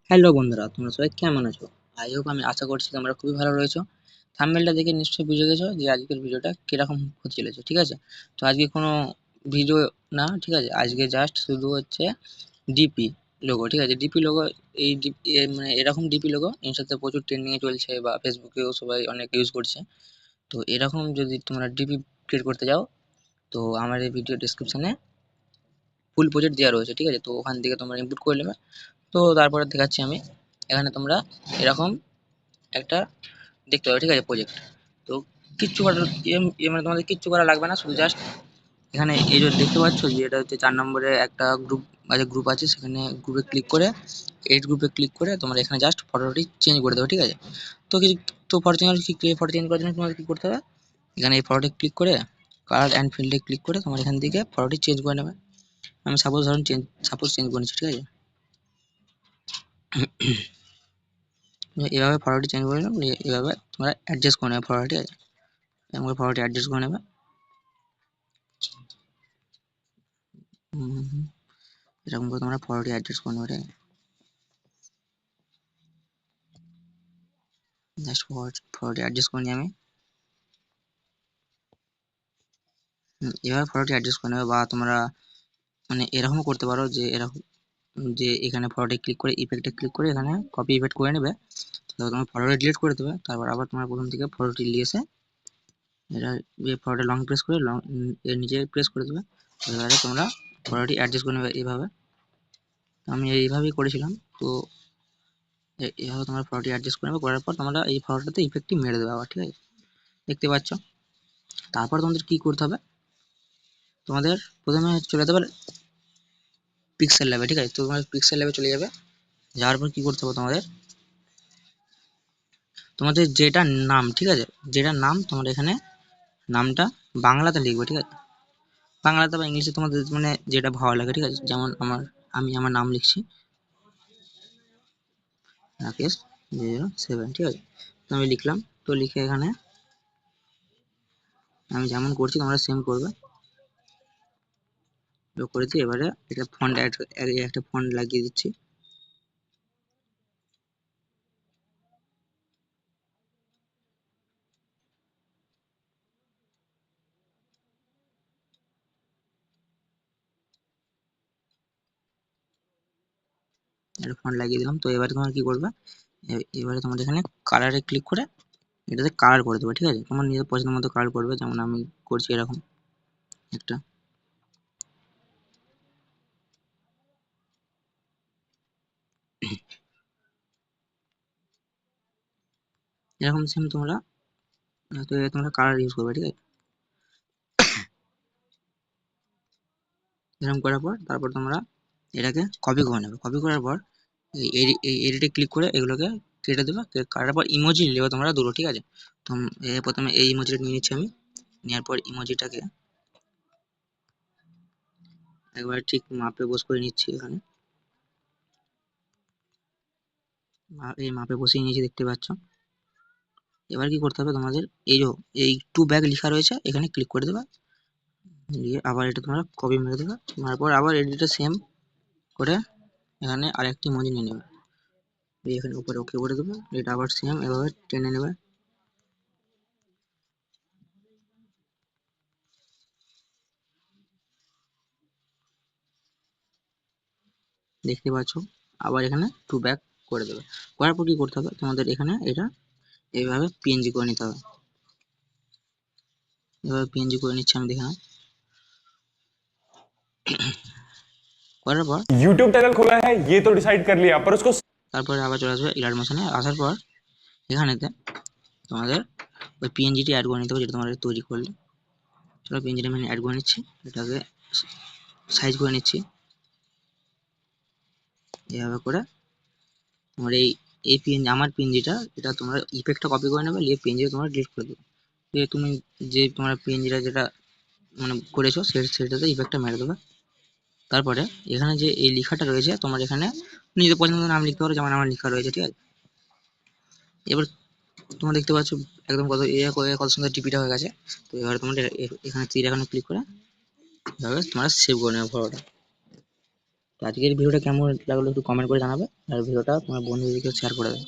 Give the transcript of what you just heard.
Hello বন্ধুরা, তোমরা সবাই কেমন আছো? আই হোপ, আমি আশা করছি তোমরা খুবই ভালো রয়েছো। থাম্বনেলটা দেখে নিশ্চয়ই বুঝে গেছো যে আজকের ভিডিওটা কিরকম হতে চলেছে, ঠিক আছে? তো আজকে কোনো ভিডিও না, ঠিক আছে? আজকে জাস্ট শুধু হচ্ছে ডিপি লোগো, ঠিক আছে? ডিপি লোগো, এই ডিপি মানে এরকম ডিপি লোগো ইনস্টাতে প্রচুর ট্রেন্ডিংয়ে চলছে বা ফেসবুকেও সবাই অনেক ইউজ করছে। তো এরকম যদি তোমরা ডিপি ক্রিয়েট করতে যাও, তো আমার এই ভিডিও ডিসক্রিপশানে ফুল প্রজেক্ট দেওয়া রয়েছে, ঠিক আছে? তো ওখান থেকে তোমরা ইনপুট করে নেবে। তো তারপরে দেখাচ্ছি আমি। এখানে তোমরা এরকম একটা দেখতে পাবে, ঠিক আছে? প্রজেক্ট। তো কিচ্ছু করার মানে তোমাদের কিচ্ছু করা লাগবে না, শুধু জাস্ট এখানে এই যে দেখতে পাচ্ছ যে এটা হচ্ছে 4 নম্বরে একটা গ্রুপ আছে, সেখানে গ্রুপে ক্লিক করে এড গ্রুপে ক্লিক করে তোমরা এখানে জাস্ট ফটোটি চেঞ্জ করে দেবে, ঠিক আছে? তো কিছু তো ফটো চেঞ্জ করার জন্য তোমাদের কি করতে হবে, এখানে এই ফটোটি ক্লিক করে কালার অ্যান্ড ফিল্ডে ক্লিক করে তোমার এখান থেকে ফটোটি চেঞ্জ করে নেবে। আমি ধরুন চেঞ্জ করে নিচ্ছি, ঠিক আছে? এভাবে ফটোটি চেঞ্জ করে নেবে, এভাবে তোমরা অ্যাডজাস্ট করে নেবে ফটোটি, আছে এরকম করে ফটোটি অ্যাডজাস্ট করে নেবে। এরকম করে তোমরা ফটোটি অ্যাডজাস্ট করে নেবে। জাস্ট ফটোটি অ্যাডজাস্ট করে নিই আমি। এভাবে ফটোটি অ্যাডজাস্ট করে নেবে, বা তোমরা মানে এরকমও করতে পারো যে এরকম, যে এখানে ফটোটি ক্লিক করে ইফেক্টে ক্লিক করে এখানে কপি ইফেক্ট করে নেবে। তো তোমার ফটোটি ডিলিট করে দেবে, তারপর আবার তোমার প্রথম থেকে ফটোটি নিয়ে এসে এটা ফটোটি লং প্রেস করে এর নিচে প্রেস করে দেবে। এবারে তোমরা ফটোটি অ্যাডজাস্ট করে নেবে এইভাবে। আমি এইভাবেই করেছিলাম। তো এইভাবে তোমরা ফটোটি অ্যাডজাস্ট করে নেবে, করার পর তোমরা এই ফটোটাতে ইফেক্টটি মেরে দেবে আবার, ঠিক আছে? দেখতে পাচ্ছ? তারপর তোমাদের কি করতে হবে, তোমাদের প্রথমে চলে যেতে পারে পিক্সেল ল্যাবে, ঠিক আছে? তো তোমাদের পিক্সেল ল্যাবে চলে যাবে, যাওয়ার পর কি করতে হবে, তোমাদের যেটা নাম, ঠিক আছে? যেটা নাম তোমার এখানে নামটা বাংলাতে লিখবে, ঠিক আছে? বাংলাতে বা ইংলিশে তোমাদের মানে যেটা ভালো লাগে, ঠিক আছে? যেমন আমি আমার নাম লিখছি রাকেশ 07, ঠিক আছে? তো আমি লিখলাম, তো লিখে এখানে আমি যেমন করছি তোমরা সেম করবে। করেছি, এবারে এটা ফন্ট একটা ফন্ট লাগিয়ে দিচ্ছি। একটা ফন্ট লাগিয়ে দিলাম। তো এবারে তোমার কি করবে, এবারে তোমাদের এখানে কালারে ক্লিক করে এটাতে কালার করে দেবে, ঠিক আছে? তোমার নিজের পছন্দ মতো কালার করবে, যেমন আমি করছি এরকম একটা। এরকম সেম তোমরা কালার ইউজ করবে, ঠিক আছে? এরকম করার পর তারপর তোমরা এটাকে কপি করে নেবে। কপি করার পর এই এডিটে ক্লিক করে এগুলোকে কেটে দেবে। কাটার পর ইমোজি নেবে তোমরা দুটো, ঠিক আছে? তো প্রথমে এই ইমোজিটা নিয়ে নিচ্ছি আমি। নেওয়ার পর ইমোজিটাকে একবার ঠিক মাপে বস করে নিচ্ছি এখানে। এই মাপে বসিয়ে নিয়েছি, দেখতে পাচ্ছ? এবার কি করতে হবে, তোমাদের এই টু ব্যাগ লেখা রয়েছে, এখানে ক্লিক করে দেবে। দিয়ে আবার এটা তোমরা কপি মেরে দেবে। মারার পর আবার এডিটটা সেম করে এখানে আরেকটি ইমোজি নিয়ে নেবে, দিয়ে এখানে উপরে ওকে করে দেবে। এটা আবার সেম এভাবে টেনে নেবে। দেখতে পাচ্ছ? আবার এখানে টু ব্যাক করে দেবে। করার পর কি করতে হবে, তোমাদের এখানে এটা এইভাবে পিএনজি করে নিতে হবে। এভাবে পিএনজি করে নিচ্ছি আমি, দেখে নাও। করার পর यूट्यूब चैनल खोला है ये तो डिसाइड कर लिया पर उसको তারপরে আবার চলে আসবে ইলার মোশনে। আসার পর এখানেতে তোমাদের ওই পিএনজিটি অ্যাড করে নিতে হবে, যেটা তোমরা তৈরি করলে। চলো পিএনজিটা আমি অ্যাড করে নিচ্ছি, এটাকে সাইজ করে নিচ্ছি এভাবে করে। তোমার এই পিএনজি, আমার পিএনজিটা, এটা তোমরা ইফেক্টটা কপি করে নেবে, নিয়ে পিএনজিটা তোমরা ডিলিট করে দেবে। দিয়ে তুমি যে তোমার পিএনজিটা যেটা মানে করেছো সেটাতে ইফেক্টটা মেরে দেবে। তারপরে এখানে যে এই লেখাটা রয়েছে, তোমার এখানে নিজের পছন্দের নাম লিখতে পারো, যেমন আমার লেখা রয়েছে, ঠিক আছে? এবার তোমরা দেখতে পাচ্ছ একদম কত সুন্দর টিপিটা হয়ে গেছে। তো এবার তোমাদের এখানে তীর এখানে ক্লিক করে এভাবে তোমরা সেভ করে নেবে ফটোটা। তো আজকের ভিডিওটা কেমন লাগলো একটু কমেন্ট করে জানাবে, আর ভিডিওটা তোমার বন্ধুদেরকে শেয়ার করে দেবে।